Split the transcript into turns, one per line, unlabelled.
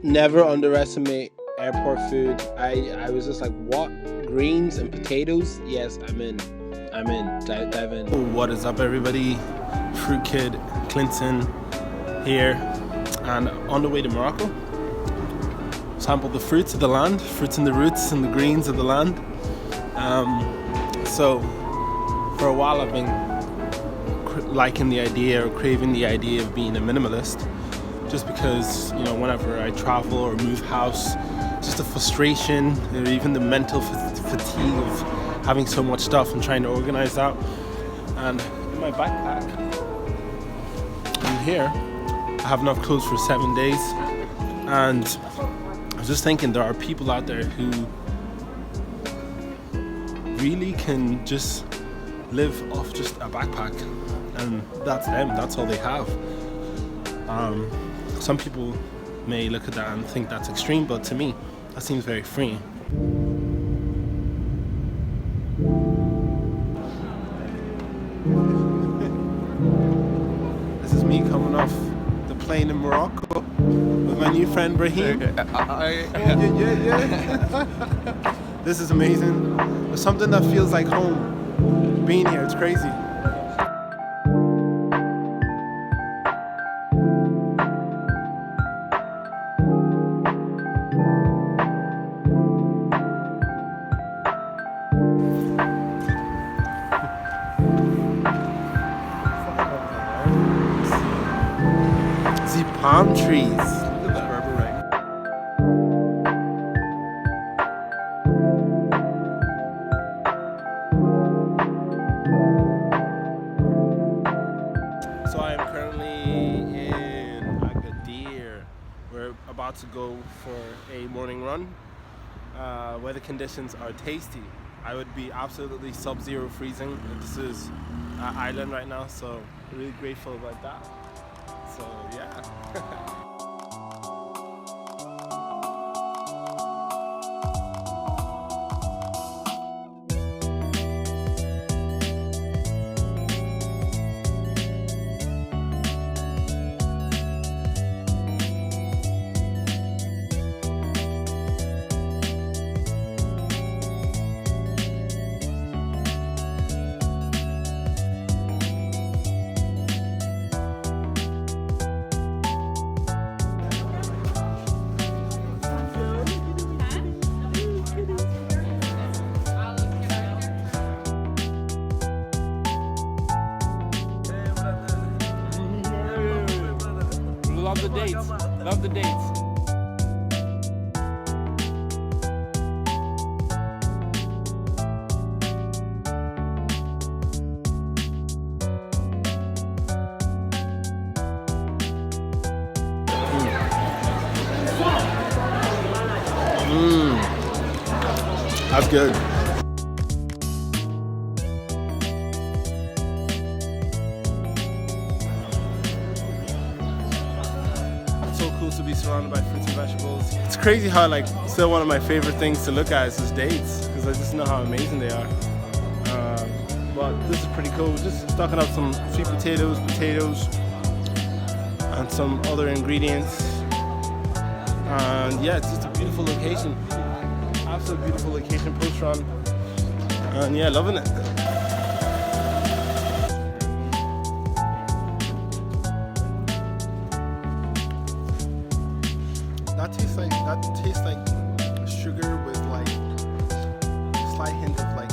Never underestimate airport food. I was just like, what? Greens and potatoes? Yes, I'm in. Dive in.
What is up, everybody? Fruit Kid Clinton here, and on the way to Morocco. Sample the fruits of the land, fruits and the roots and the greens of the land. So for a while I've been liking the idea or craving the idea of being a minimalist, just because, you know, whenever I travel or move house, just the frustration or even the mental fatigue of having so much stuff and trying to organize that. And in my backpack in here, I have enough clothes for 7 days, and I was just thinking there are people out there who really can just live off just a backpack, and that's them, that's all they have. Some people may look at that and think that's extreme, but to me that seems very freeing. This is me coming off the plane in Morocco with my new friend Brahim. This is amazing. There's something that feels like home being here. It's crazy. See palm trees. Look at that rubber ring. So I am currently in Agadir. We're about to go for a morning run. Weather conditions are tasty. I would be absolutely sub-zero freezing. This is Ireland right now, so really grateful about that. So yeah. Love the dates. Love the dates. That's good. So cool to be surrounded by fruits and vegetables. It's crazy how, like, still one of my favorite things to look at is dates, because I just know how amazing they are. But this is pretty cool. Just stocking up some sweet potatoes, and some other ingredients. And yeah, it's just a beautiful location. Absolute beautiful location, post run. And yeah, loving it. That tastes like sugar with like a slight hint of like